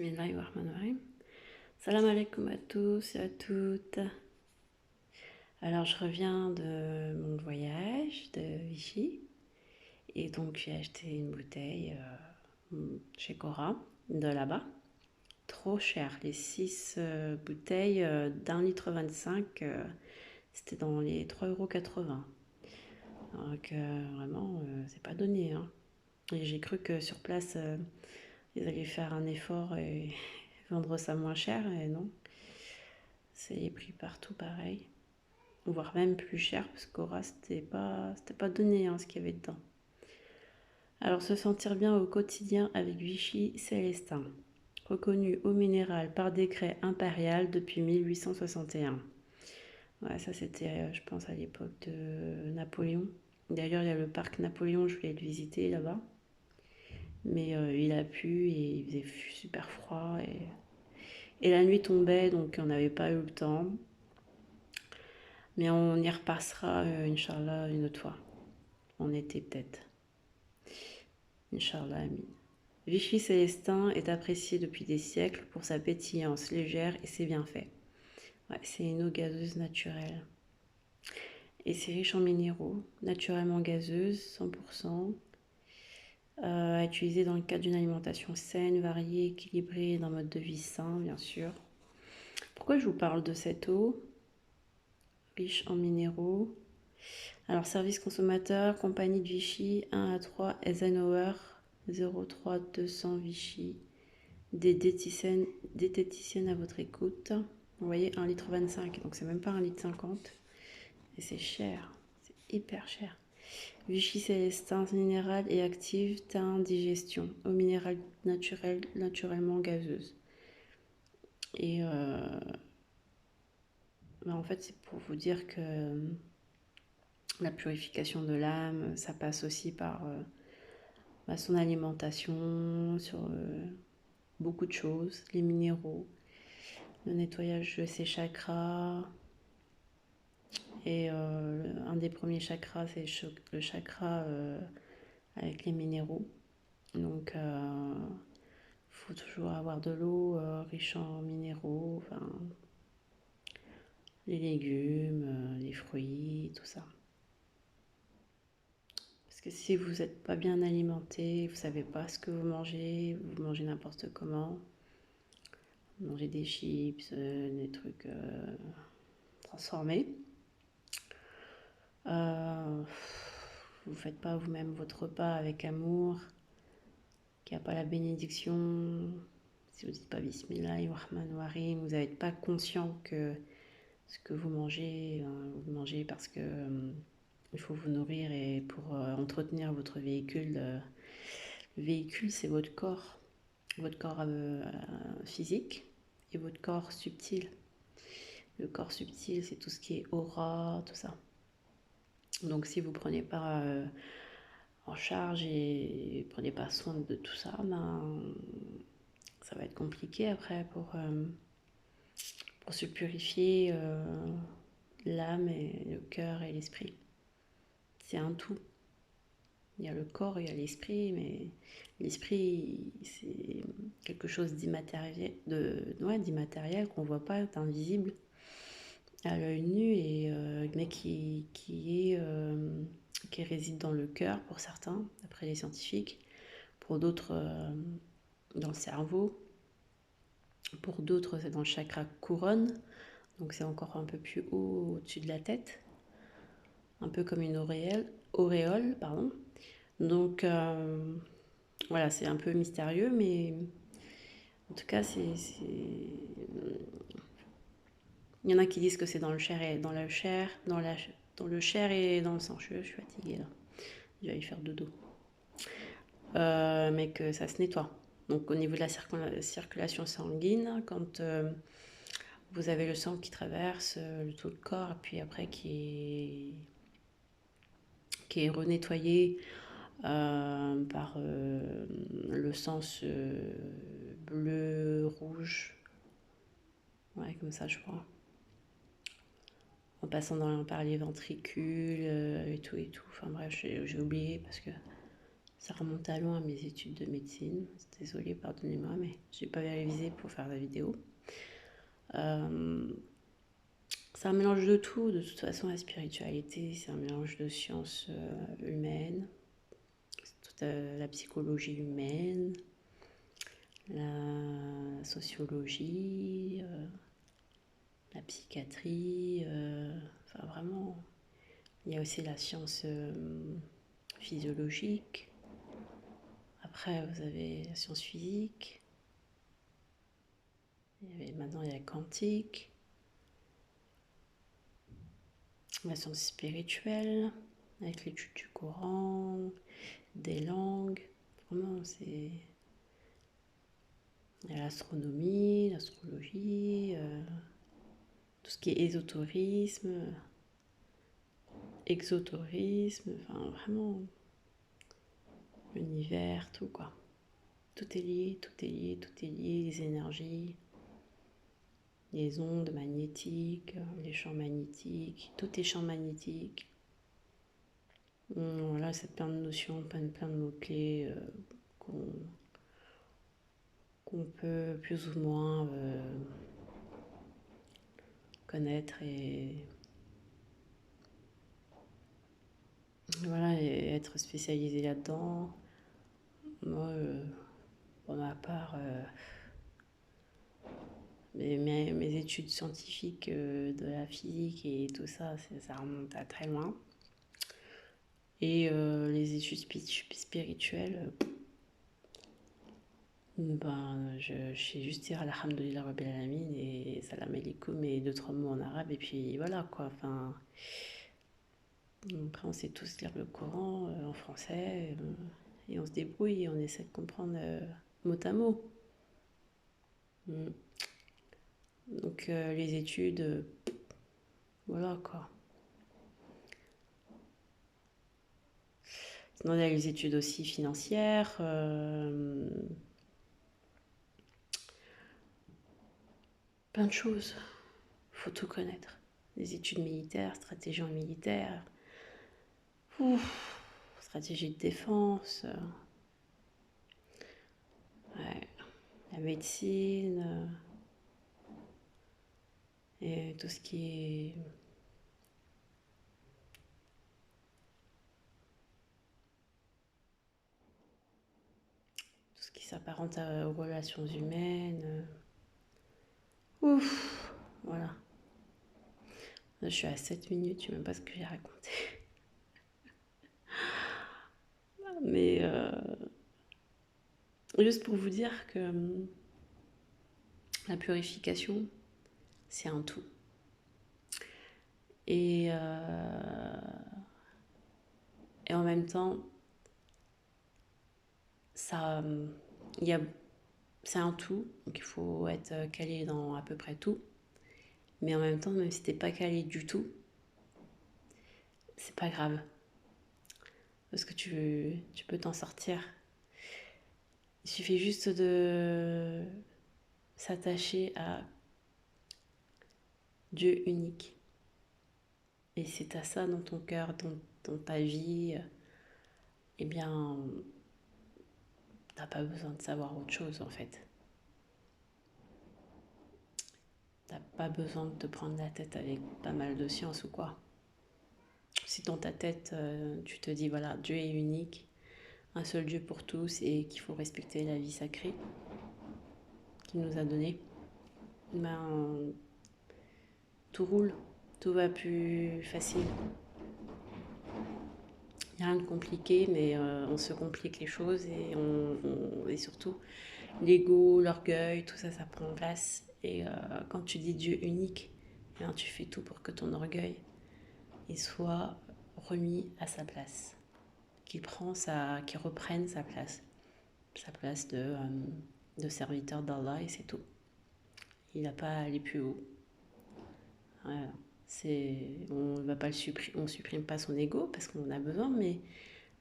Bismillahirrahmanirrahim. Salam alaikum à tous et à toutes. Alors je reviens de mon voyage de Vichy et donc j'ai acheté une bouteille chez Cora de là-bas. Trop cher, les 6 bouteilles d'1,25 litre, c'était dans les 3,80 €. Donc vraiment, c'est pas donné, hein. Et j'ai cru que sur place, ils allaient faire un effort et vendre ça moins cher, et non. C'est les prix partout pareil, voire même plus cher, parce qu'Aura, c'était pas donné, hein, ce qu'il y avait dedans. Alors, se sentir bien au quotidien avec Vichy Célestin, reconnu eau minérale par décret impérial depuis 1861. Ouais, ça c'était, je pense, à l'époque de Napoléon. D'ailleurs, il y a le parc Napoléon, je voulais le visiter là-bas. Mais il a plu et il faisait super froid. Et la nuit tombait, donc on n'avait pas eu le temps. Mais on y repassera, Inch'Allah, une autre fois. En été peut-être. Inch'Allah, amin. Vichy Célestin est apprécié depuis des siècles pour sa pétillance légère et ses bienfaits. Ouais, c'est une eau gazeuse naturelle. Et c'est riche en minéraux, naturellement gazeuse, 100%. À utiliser dans le cadre d'une alimentation saine, variée, équilibrée, d'un mode de vie sain, bien sûr. Pourquoi je vous parle de cette eau riche en minéraux? Alors, service consommateur, compagnie de Vichy, 1 à 3 Eisenhower, 03 200 Vichy. Des diététiciennes à votre écoute. Vous voyez, 1,25 litre, donc c'est même pas 1,50 litre. Et c'est cher, c'est hyper cher. Vichy Célestin, minéral et active, teint, digestion. Eau minérale naturelle, naturellement gazeuse. Et en fait, c'est pour vous dire que la purification de l'âme, ça passe aussi par son alimentation, sur beaucoup de choses, les minéraux, le nettoyage de ses chakras. Et un des premiers chakras, c'est le chakra avec les minéraux. Donc, faut toujours avoir de l'eau riche en minéraux, enfin, les légumes, les fruits, tout ça. Parce que si vous n'êtes pas bien alimenté, vous savez pas ce que vous mangez n'importe comment, vous mangez des chips, des trucs transformés, vous faites pas vous-même votre repas avec amour, qu'il n'y a pas la bénédiction, si vous ne dites pas Bismillahirrahmanirrahim, vous n'êtes pas conscient que ce que vous mangez parce que il faut vous nourrir et pour entretenir votre véhicule. Le véhicule, c'est votre corps physique et votre corps subtil. Le corps subtil, c'est tout ce qui est aura, tout ça. Donc si vous ne prenez pas en charge et prenez pas soin de tout ça, ça va être compliqué après pour se purifier l'âme et le cœur et l'esprit. C'est un tout. Il y a le corps, il y a l'esprit, mais l'esprit, c'est quelque chose d'immatériel, d'immatériel qu'on ne voit pas, d'invisible à l'œil nu, mais qui réside dans le cœur pour certains, d'après les scientifiques, pour d'autres dans le cerveau, pour d'autres c'est dans le chakra couronne, donc c'est encore un peu plus haut au-dessus de la tête, un peu comme une auréole, pardon. Donc voilà, c'est un peu mystérieux, mais en tout cas, il y en a qui disent que c'est dans le chair et dans le chair, dans le chair et dans le sang. Je suis fatiguée là, je vais aller faire dodo. Mais que ça se nettoie. Donc au niveau de la circulation sanguine, quand vous avez le sang qui traverse tout le corps, et puis après qui est renettoyé par le sens bleu, rouge, ouais, comme ça je crois, en passant par les ventricules et tout, enfin bref, j'ai oublié parce que Ça remonte à loin mes études de médecine. Désolée, pardonnez-moi, mais je n'ai pas révisé pour faire la vidéo. C'est un mélange de tout. De toute façon, la spiritualité, c'est un mélange de sciences humaines, toute la psychologie humaine, la sociologie, la psychiatrie. Enfin, vraiment, il y a aussi la science physiologique. Après, vous avez la science physique. Maintenant, il y a la quantique, la science spirituelle, avec l'étude du Coran, des langues. Vraiment, c'est... Il y a l'astronomie, l'astrologie, tout ce qui est ésotérisme, exotérisme, enfin vraiment, l'univers, tout quoi. Tout est lié, tout est lié, tout est lié, les énergies, les ondes magnétiques, les champs magnétiques, tout est champ magnétique. Voilà, c'est plein de notions, plein de mots-clés qu'on peut plus ou moins connaître et voilà, et être spécialisé là-dedans. Moi, pour ma part, mes études scientifiques de la physique et tout ça, ça remonte à très loin. Et les études spirituelles, ben, je sais juste dire Alhamdulillah Rabbil Alamin et Salam alaikum et 2-3 mots en arabe, et puis voilà quoi. Enfin, après, on sait tous lire le Coran en français, et on se débrouille et on essaie de comprendre mot à mot. Donc, les études, voilà quoi. Sinon, il y a les études aussi financières. Plein de choses. Faut tout connaître. Les études militaires, stratégie en militaire, stratégie de défense, ouais, la médecine, et tout ce qui est s'apparente aux relations humaines. Ouf, voilà. Là, je suis à 7 minutes, je ne sais même pas ce que j'ai raconté. Mais juste pour vous dire que la purification, c'est un tout. Et en même temps, ça, c'est un tout, donc il faut être calé dans à peu près tout. Mais en même temps, même si t'es pas calé du tout, c'est pas grave. Parce que tu peux t'en sortir. Il suffit juste de s'attacher à Dieu unique. Et si t'as ça dans ton cœur, dans ta vie, eh bien, t'as pas besoin de savoir autre chose en fait. T'as pas besoin de te prendre la tête avec pas mal de science ou quoi. Si dans ta tête, tu te dis, voilà, Dieu est unique, un seul Dieu pour tous et qu'il faut respecter la vie sacrée qu'il nous a donnée, ben, tout roule, tout va plus facile. Il n'y a rien de compliqué, mais on se complique les choses et surtout l'ego, l'orgueil, tout ça, ça prend place. Et quand tu dis Dieu unique, ben, tu fais tout pour que ton orgueil il soit remis à sa place, qu'il reprenne sa place de serviteur d'Allah et c'est tout. Il n'a pas à aller plus haut. Voilà. On va pas on supprime pas son ego parce qu'on en a besoin, mais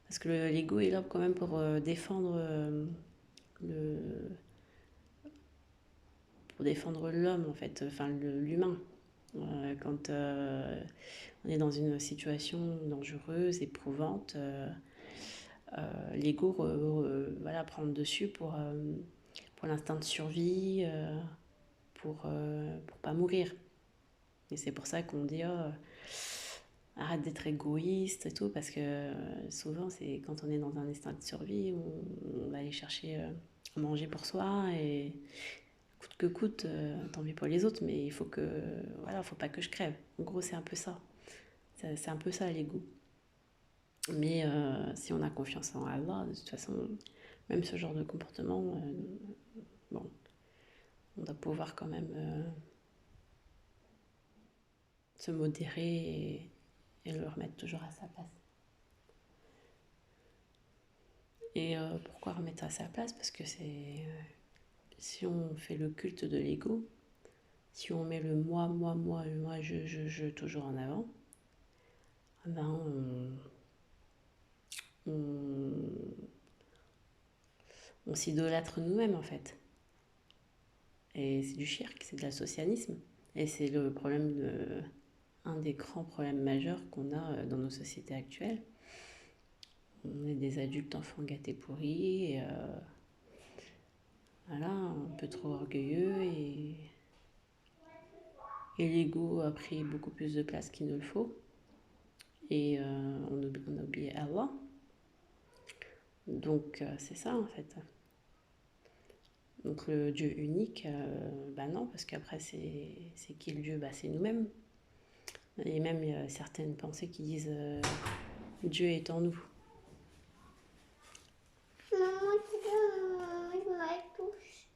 parce que l'ego est là quand même pour défendre le, pour défendre l'homme en fait, enfin l'humain. Quand on est dans une situation dangereuse, éprouvante, l'ego voilà, prend le dessus pour l'instinct de survie, pour pas mourir. Et c'est pour ça qu'on dit oh, arrête d'être égoïste et tout, parce que souvent, c'est quand on est dans un instinct de survie, on va aller chercher à manger pour soi et coûte que coûte, tant pis pour les autres, mais il faut que, voilà, faut pas que je crève. En gros, c'est un peu ça. C'est un peu ça l'ego. Mais si on a confiance en Allah, de toute façon, même ce genre de comportement, bon, on doit pouvoir quand même se modérer et le remettre toujours à sa place. Et pourquoi remettre à sa place? Parce que c'est si on fait le culte de l'ego, si on met le le moi, je toujours en avant, ben on s'idolâtre nous-mêmes en fait. Et c'est du shirk, c'est de l'associanisme. Et c'est le problème un des grands problèmes majeurs qu'on a dans nos sociétés actuelles. On est des adultes enfants gâtés pourris, et voilà, un peu trop orgueilleux, et l'ego a pris beaucoup plus de place qu'il ne le faut. Et on a oublié Allah. Donc c'est ça en fait. Donc le Dieu unique, bah non, parce qu'après c'est qui le Dieu? Bah c'est nous-mêmes. Et même il y a certaines pensées qui disent Dieu est en nous.